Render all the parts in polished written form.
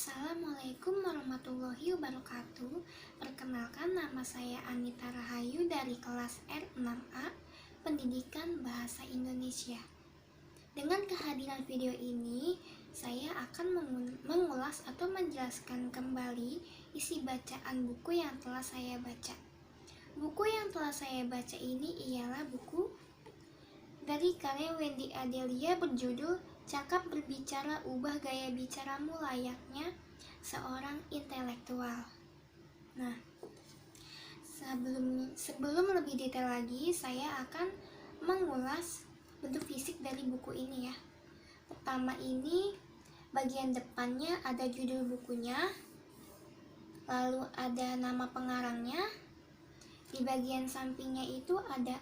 Assalamualaikum warahmatullahi wabarakatuh. Perkenalkan, nama saya Anita Rahayu dari kelas R6A, Pendidikan Bahasa Indonesia. Dengan kehadiran video ini, saya akan mengulas atau menjelaskan kembali isi bacaan buku yang telah saya baca. Buku yang telah saya baca ini ialah buku dari karya Wendy Adelia berjudul Cakap Berbicara, Ubah Gaya Bicaramu Layaknya Seorang Intelektual. Nah, sebelum lebih detail lagi, saya akan mengulas bentuk fisik dari buku ini ya. Pertama ini, bagian depannya ada judul bukunya, lalu ada nama pengarangnya. Di bagian sampingnya itu ada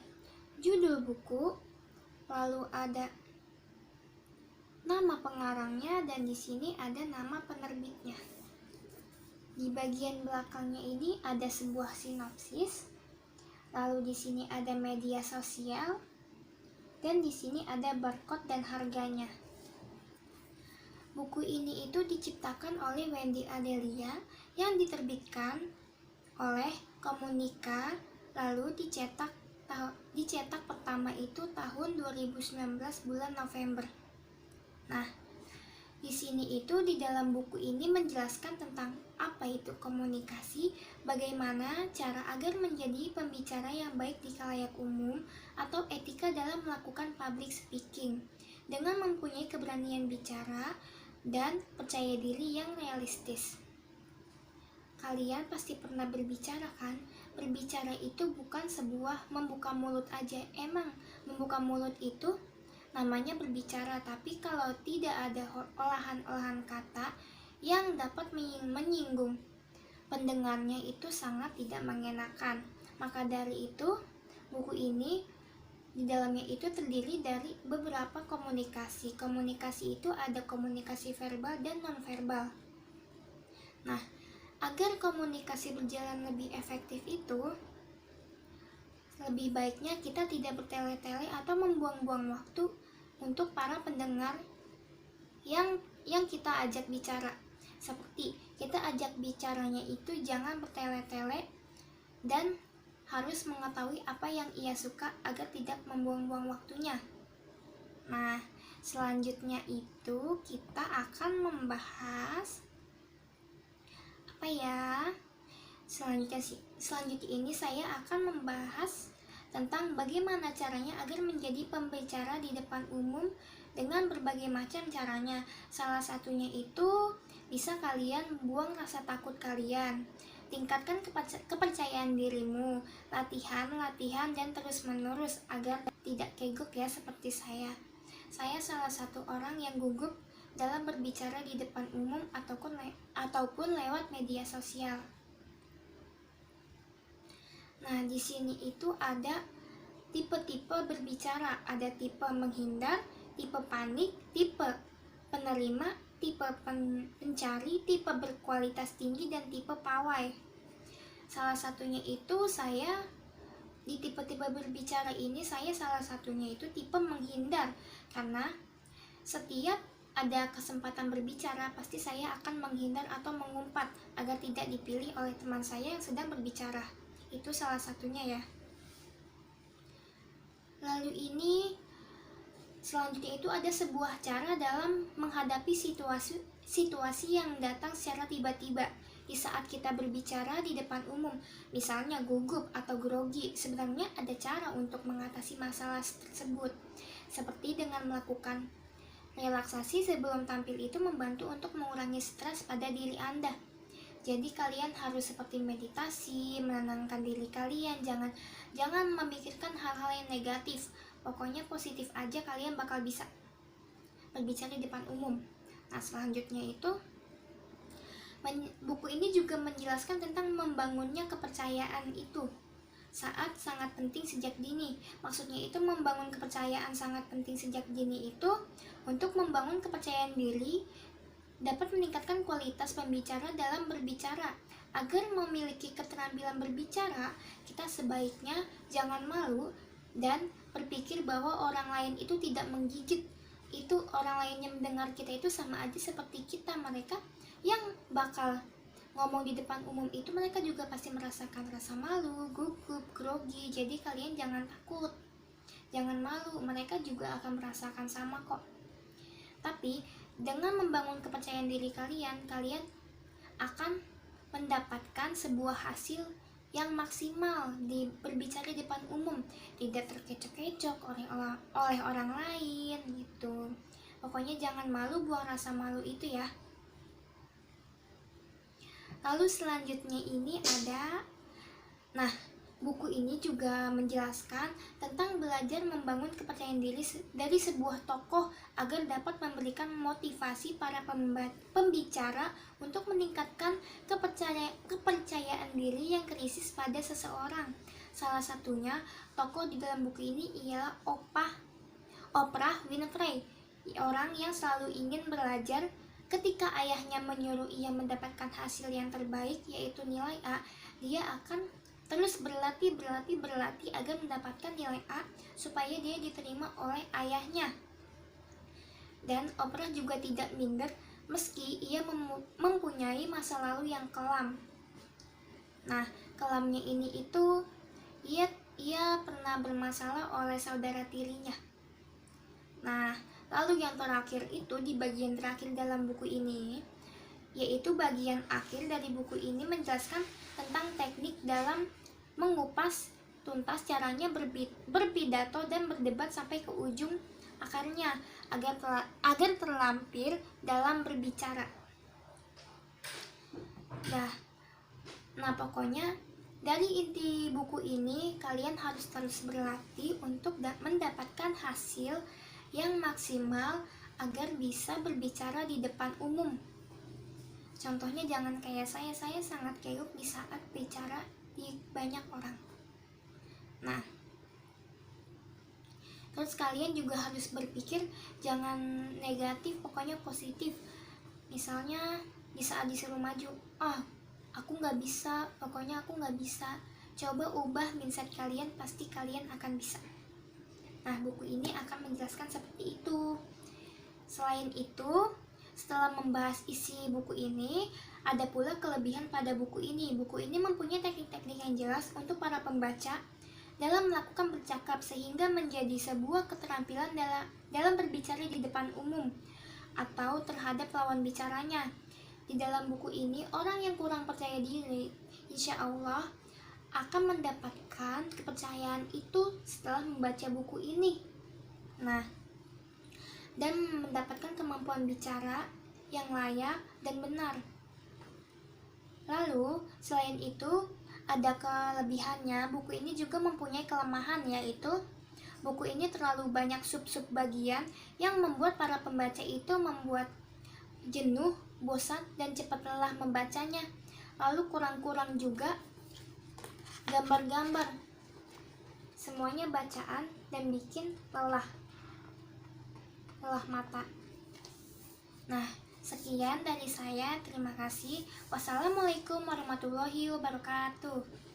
judul buku, lalu ada nama pengarangnya, dan di sini ada nama penerbitnya. Di bagian belakangnya ini ada sebuah sinopsis, lalu di sini ada media sosial, dan di sini ada barcode dan harganya. Buku ini itu diciptakan oleh Wendy Adelia yang diterbitkan oleh Komunika, lalu dicetak pertama itu tahun 2019 bulan November. Nah, di sini itu di dalam buku ini menjelaskan tentang apa itu komunikasi, bagaimana cara agar menjadi pembicara yang baik di khalayak umum, atau etika dalam melakukan public speaking dengan mempunyai keberanian bicara dan percaya diri yang realistis. Kalian pasti pernah berbicara kan? Berbicara itu bukan sebuah membuka mulut aja. Emang membuka mulut itu namanya berbicara, tapi kalau tidak ada olahan-olahan kata yang dapat menyinggung pendengarnya, itu sangat tidak mengenakan. Maka dari itu, buku ini di dalamnya itu terdiri dari beberapa komunikasi. Komunikasi itu ada komunikasi verbal dan non-verbal. Nah, agar komunikasi berjalan lebih efektif itu, lebih baiknya kita tidak bertele-tele atau membuang-buang waktu untuk para pendengar yang kita ajak bicara. Seperti kita ajak bicaranya itu jangan bertele-tele dan harus mengetahui apa yang ia suka agar tidak membuang-buang waktunya. Nah, selanjutnya itu kita akan membahas apa ya? Selanjutnya ini saya akan membahas tentang bagaimana caranya agar menjadi pembicara di depan umum dengan berbagai macam caranya. Salah satunya itu bisa kalian buang rasa takut kalian, tingkatkan kepercayaan dirimu, latihan, dan terus-menerus agar tidak kegok ya seperti saya. Saya salah satu orang yang gugup dalam berbicara di depan umum ataupun lewat media sosial. Nah, di sini itu ada tipe-tipe berbicara, ada tipe menghindar, tipe panik, tipe penerima, tipe pencari, tipe berkualitas tinggi, dan tipe pawai. Salah satunya itu saya di tipe-tipe berbicara ini, saya salah satunya itu tipe menghindar, karena setiap ada kesempatan berbicara pasti saya akan menghindar atau mengumpat agar tidak dipilih oleh teman saya yang sedang berbicara. Itu salah satunya ya. Lalu ini selanjutnya itu ada sebuah cara dalam menghadapi situasi yang datang secara tiba-tiba di saat kita berbicara di depan umum. Misalnya gugup atau grogi. Sebenarnya ada cara untuk mengatasi masalah tersebut, seperti dengan melakukan relaksasi sebelum tampil. Itu membantu untuk mengurangi stres pada diri Anda. Jadi kalian harus seperti meditasi, menenangkan diri kalian, jangan memikirkan hal-hal yang negatif. Pokoknya positif aja, kalian bakal bisa berbicara di depan umum. Nah, selanjutnya itu buku ini juga menjelaskan tentang membangunnya kepercayaan itu saat sangat penting sejak dini. Maksudnya itu membangun kepercayaan sangat penting sejak dini itu untuk membangun kepercayaan diri, dapat meningkatkan kualitas pembicara dalam berbicara. Agar memiliki keterampilan berbicara, kita sebaiknya jangan malu dan berpikir bahwa orang lain itu tidak menggigit itu orang lain yang mendengar kita itu sama aja seperti kita. Mereka yang bakal ngomong di depan umum itu mereka juga pasti merasakan rasa malu, gugup, grogi. Jadi kalian jangan takut, jangan malu, mereka juga akan merasakan sama kok. Tapi dengan membangun kepercayaan diri kalian, kalian akan mendapatkan sebuah hasil yang maksimal di berbicara di depan umum, tidak terkecoh-kecoh oleh orang lain gitu. Pokoknya jangan malu, buang rasa malu itu ya. Lalu selanjutnya ini ada, nah buku ini juga menjelaskan tentang belajar membangun kepercayaan diri dari sebuah tokoh agar dapat memberikan motivasi para pembicara untuk meningkatkan kepercayaan diri yang krisis pada seseorang. Salah satunya tokoh di dalam buku ini ialah Oprah Winfrey, orang yang selalu ingin belajar. Ketika ayahnya menyuruh ia mendapatkan hasil yang terbaik, yaitu nilai A, dia akan terus berlatih agar mendapatkan nilai A supaya dia diterima oleh ayahnya. Dan Oprah juga tidak minder meski ia mempunyai masa lalu yang kelam. Nah, kelamnya ini itu ia pernah bermasalah oleh saudara tirinya. Nah, lalu yang terakhir itu di bagian terakhir dalam buku ini, yaitu bagian akhir dari buku ini menjelaskan tentang teknik dalam mengupas tuntas caranya berpidato dan berdebat sampai ke ujung akarnya agar terlampir dalam berbicara. Nah, pokoknya dari inti buku ini kalian harus terus berlatih untuk mendapatkan hasil yang maksimal agar bisa berbicara di depan umum. Contohnya jangan kayak saya sangat keuk di saat bicara di banyak orang. Nah, terus kalian juga harus berpikir jangan negatif, pokoknya positif. Misalnya di saat disuruh maju, aku nggak bisa, pokoknya aku nggak bisa. Coba ubah mindset kalian, pasti kalian akan bisa. Nah, buku ini akan menjelaskan seperti itu. Selain itu, setelah membahas isi buku ini, ada pula kelebihan pada buku ini. Buku ini mempunyai teknik-teknik yang jelas untuk para pembaca dalam melakukan bercakap, sehingga menjadi sebuah keterampilan dalam berbicara di depan umum atau terhadap lawan bicaranya. Di dalam buku ini, orang yang kurang percaya diri, insya Allah akan mendapatkan kepercayaan itu setelah membaca buku ini. Nah, dan mendapatkan kemampuan bicara yang layak dan benar. Lalu, selain itu, ada kelebihannya. Buku ini juga mempunyai kelemahan, yaitu buku ini terlalu banyak sub-sub bagian yang membuat para pembaca itu membuat jenuh, bosan, dan cepat lelah membacanya. Lalu kurang-kurang juga gambar-gambar. Semuanya bacaan dan bikin lelah mata. Nah, sekian dari saya. Terima kasih. Wassalamualaikum warahmatullahi wabarakatuh.